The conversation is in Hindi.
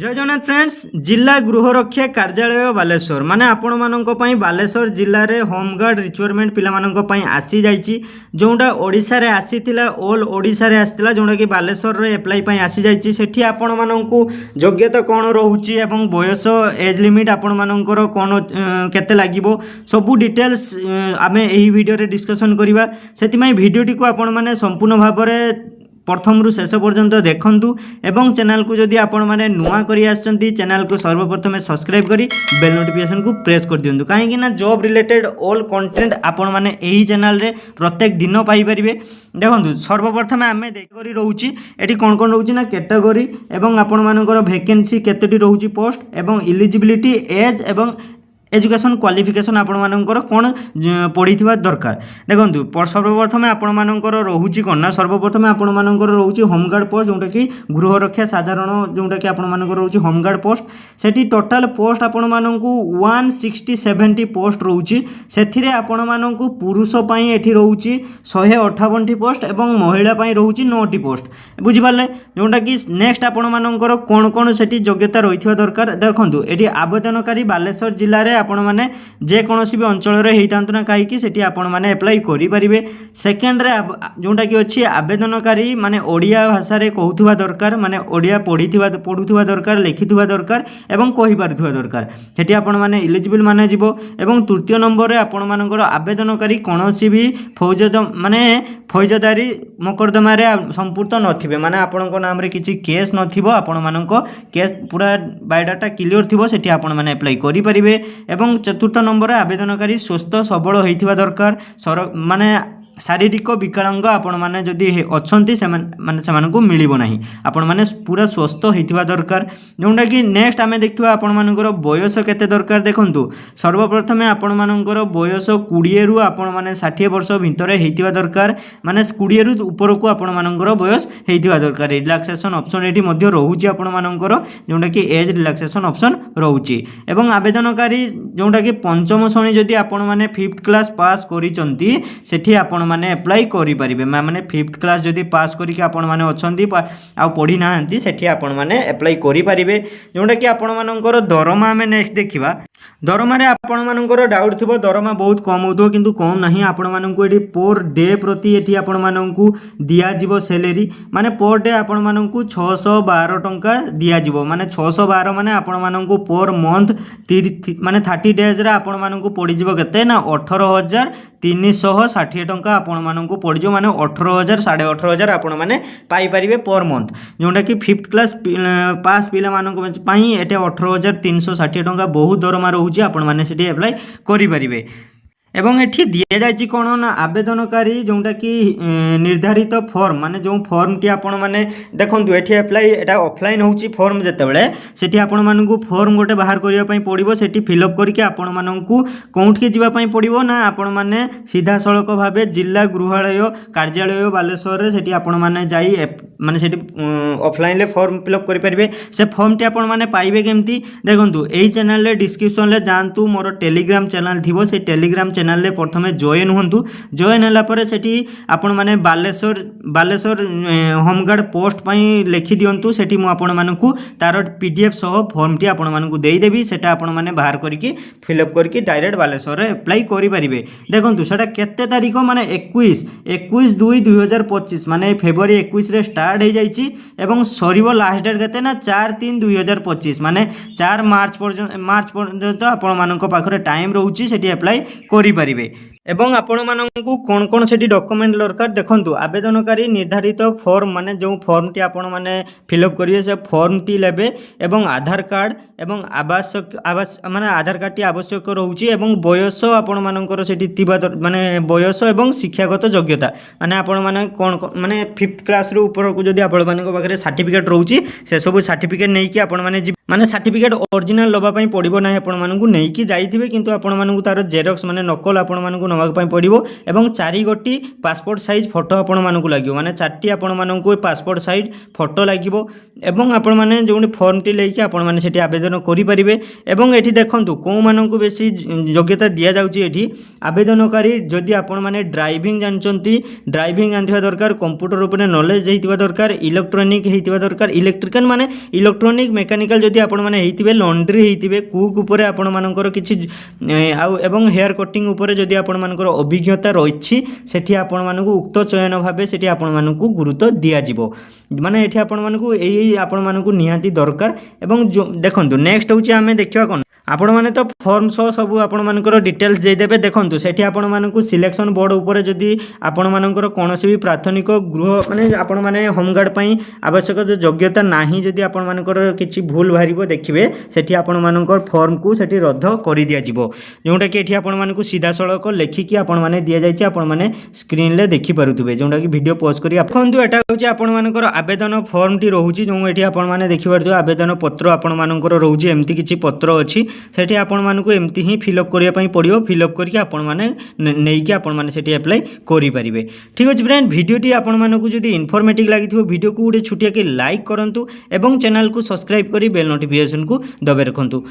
जय जगन्नाथ फ्रेंड्स जिला गृहरक्षा कार्यालय बालेश्वर माने आपण मानक पई बालेश्वर जिले में होमगार्ड रिक्वायरमेंट पिला मानक पई आसी जाइछि जोंडा ओडिसा रे आसीतिला ऑल ओडिसा रे आसीतिला जोंडा कि बालेश्वर रे अप्लाई पई आसी जाइछि सेठी आपण मानकु योग्यता कोन रहउछि एवं बयस एज लिमिट आपण मानकर कोन केते लागिबो सबु डिटेल्स आमे एही वीडियो रे डिस्कशन करिवा सेति मै वीडियोटी को आपण माने संपूर्ण भाव में प्रथम रु शेष पर्यंत देखंतु एवं चैनल को जदि आपण माने नुआ करी आछंती चैनल को सर्वप्रथम सब्सक्राइब करी बेल नोटिफिकेशन को प्रेस कर दियंतु काहेकि ना जॉब रिलेटेड ऑल कंटेंट आपण माने एही चैनल रे प्रत्येक दिन पाई परिबे। देखंतु सर्वप्रथम आमे देख करी रहउची एठी कोन कोन रहउची ना कैटेगरी एवं आपण मानकर वैकेंसी केतेटी रहउची पोस्ट एवं एलिजिबिलिटी एज एवं एजुकेशन क्वालिफिकेशन आपण मानकर कोन पढ़ीथिबा दरकार। देखंतु सर्वप्रथम आपण मानकर रहउची कोन ना सर्वप्रथम आपण मानकर रहउची होमगार्ड पोस्ट जोंटा कि गृहरक्षा साधारण जोंटा कि आपण मानकर रहउची होमगार्ड पोस्ट सेठी टोटल पोस्ट आपण मानकु 160-70 पोस्ट रहउची सेथिरे आपण मानकु पुरुष पई एठी रहउची 158 टी पोस्ट एवं महिला पई रहउची 9 टी पोस्ट बुझि पाले जोंटा कि नेक्स्ट आपण मानकर कोन कोन सेठी योग्यता रहिथिबा दरकार। देखंतु एठी आवेदनकारी बालेश्वर जिल्ला रे आपण माने जे कोनोसी भी अंचल रे हेइतांतु ना काई कि सेठी आपण माने अप्लाई करि परिबे। सेकंड रे जोंटा कि अछि आवेदनकारी माने ओडिया भाषा रे कहउथुवा दरकार माने ओडिया पढुथुवा दरकार लिखिथुवा दरकार एवं कहि पारुथुवा दरकार सेठी आपण माने एलिजिबल माने जिवो। एवं तृतीय नंबर रे आपण मानकर आवेदनकारी कोनोसी भी फौजदारी मोकद्दमा रे संपुक्त नथिबे माने आपणको नाम रे किछि केस नथिबो आपण मानक केस पूरा बायोडाटा क्लियर थिबो सेठी आपण माने अप्लाई करि परिबे। एवं चतुर्थ नंबर आवेदनकारी स्वस्थ सबल होइथिबा दरकार माने शारीरिक विकलांग आपण माने जदि अछंती से माने सेमानकु मिलिबो नाही आपण माने पूरा स्वस्थ होइथिबा दरकार। जोंडा कि नेक्स्ट आमे देखिबा आपण मानकर बयस केते दरकार। देखंतु सर्वप्रथम आपण मानकर बयस 20 रु आपण माने 60 वर्ष भितरे हेइथिबा दरकार माने 20 रु ऊपर को आपण मानकर बयस हेइथिबा दरकार। रिलैक्सेशन ऑप्शन एठी मध्ये रहउची आपण मानकर जोंडा कि एज रिलैक्सेशन ऑप्शन रहउची। एवं आवेदनकारी जोंडा कि पंचम श्रेणी जदि आपण माने 5th क्लास पास करिसंती सेठी आपण माने अप्लाई करि परिबे माने 5th क्लास जदि पास करी कि आपण माने अछंती आ पढी नाहंती सेठी आपण माने अप्लाई करि परिबे। जोंडा कि आपण मानकर दरमा में नेक्स्ट देखिबा दरमा रे आपण मानकर डाउट थिबो दरमा बहुत कम होतो किंतु कम नाही आपण मानकु एठी पर डे प्रति एठी आपण मानकु दिया जिवो सैलरी माने पर डे आपण मानकु 612 टंका दिया जिवो माने 612 माने आपण मानकु पर मंथ माने 30 डेज रे आपण मानकु पड़ी जिवो केते ना 18,360 टंका आपण मानकु पड़ी जो माने 18,000 18,500 आपण माने पाई परिबे पर मंथ। जोंडा कि 5th क्लास पास पिला मानकु पई एटे 18,360 टंका बहुत दरमा रहउची आपण माने सेठी अप्लाई करि परिबे। एवं एठी दिया जायछि कोन ना आवेदनकारी जोंटा कि निर्धारित फॉर्म माने जो फॉर्म टी आपण माने देखंतु एठी अप्लाई एटा ऑफलाइन होउछि फॉर्म जेतेबेले सेठी आपण मानकु फॉर्म गोटे बाहर करिया पई पड़िबो सेठी फिल अप करके आपण मानकु कोउठी जिबा पई पड़िबो ना आपण माने सीधा सड़क भाबे जिला गृहालय कार्यालय बालेश्वर रे सेठी आपण माने जाई माने सेठी ऑफलाइन ले फॉर्म फिल अप करि परिबे। से फॉर्म टी आपण माने पाइबे केमती देखंतु एही चैनल ले डिस्क्रिप्शन ले जानतु मोर टेलीग्राम चैनल थिबो से टेलीग्राम चैनल ले प्रथम जॉइन हुंतु जॉइन हला परे सेठी आपण माने बालेश्वर होमगार्ड पोस्ट पई लिखि दियंतु सेठी मु आपण मानकु तार पीडीएफ सह फॉर्म टी आपण मानकु देई देबी सेटा आपण माने बाहर करके फिल अप करके डायरेक्ट बालेश्वर रे अप्लाई करि परिबे। देखंतु सेटा केते तारिख माने 21/2/2025 माने फेब्रुआरी 21 रे स्टार्ट हे जाईची एवं सरीबो लास्ट डेट केते ना 4/3/2025 माने 4 मार्च पर्यंत आपण मानक पाखरे टाइम रहउची सेठी अप्लाई करि परिबे। एवं आपण मानकु कोन कोन सेठी डॉक्यूमेंट दरकार देखंतु आवेदनकारी निर्धारित फॉर्म माने जो फॉर्म टी आपण माने फिल अप करिवे से फॉर्म टी लेबे एवं आधार कार्ड एवं आवास माने आधार कार्ड टी आवश्यक रहउची एवं बयस आपण मानकर सेठी तिबा माने बयस एवं शिक्षागत योग्यता माने आपण माने कोन माने 5th क्लास रो ऊपर को जदी आपण मानक पाखरे सर्टिफिकेट रहउची से सब सर्टिफिकेट नै कि आपण माने माने सर्टिफिकेट ओरिजिनल लबा पई पड़िबो नै आपण मानकु नै कि जाईथिबे किंतु आपण मानकु तार जेरॉक्स माने नकल आपण मानकु नवाक पड़ो एवं 4 गोटी पासपोर्ट साइज फोटो आपण मानक लगे माने 4टी आपण मानक पासपोर्ट साइज फोटो लगे एवं आपण मैंने जो फर्म टी लेकिन आपण मैंने सेठी आवेदन करेंगे एवं ये देखूँ कौ मानक बेसी योग्यता दि जाऊँगी आवेदनकारी जदि आपण मैंने ड्राइविंग जानते ड्राइविंग जानवा दरकार कंप्यूटर उपर नॉलेज होता दरकार इलेक्ट्रोनिक होता दरकार इलेक्ट्रिकल माने इलेक्ट्रोनिक मेकानिकल जदि आपण मैंने होते लॉन्ड्री होते कुक उपर आपण मानकर किसी एवं हेयर कटिंग उपर जदि आपण मानकर अभिज्ञता रही सेठी आपण मानक उक्त चयन भाव से आपण मानक गुरुत्व दिज्व माने ये आपण मानक यही आपण मानक निहाती दरकार एवं देखो नेक्स्ट हूँ आम देखा कौन आपण मैंने तो फॉर्म सह सब आपण मानकर डिटेल्स देदेवे देखो सेठी आपण मानक सिलेक्शन बोर्ड उपर जदि आपण मानकर कौन भी प्राथमिक गृह माने आपण माने होमगार्ड पई आवश्यक जो योग्यता नाही जदि आपण मानकर किछि भूल बाहरिबो देखिबे सेठी आपण मानकर फॉर्म को सेठी रद्द करि दिया जिवो जोंटा कि एठी आपण मानक सीधा सड़क लेखिकी आपण माने दिया जायछि आपण माने स्क्रीन ले देखि पारुथुबे जोंटा कि वीडियो पॉज करी देखंतु एटा होछि आपण मानकर आवेदन फॉर्म टी रहउछि जो एठी आपण माने देखि पारुथुबे आवेदन पत्र आपण मानकर रहउछि एम्ति किछि पत्र अछि सेठी आपण मानक एम्ति ही फिलअप करिया पई पड़ियो फिलअप करके आपण माने नेइके आपण माने सेठी अप्लाई करि परिबे ठीक अछि फ्रेंड वीडियोटी आपण मानक जदि इन्फॉर्मेटिव लागिथिबो वीडियो को गोटे छुटिया के लाइक करंतु एवं चैनल को सब्सक्राइब करी बेल नोटिफिकेशन को दबे रखंतु।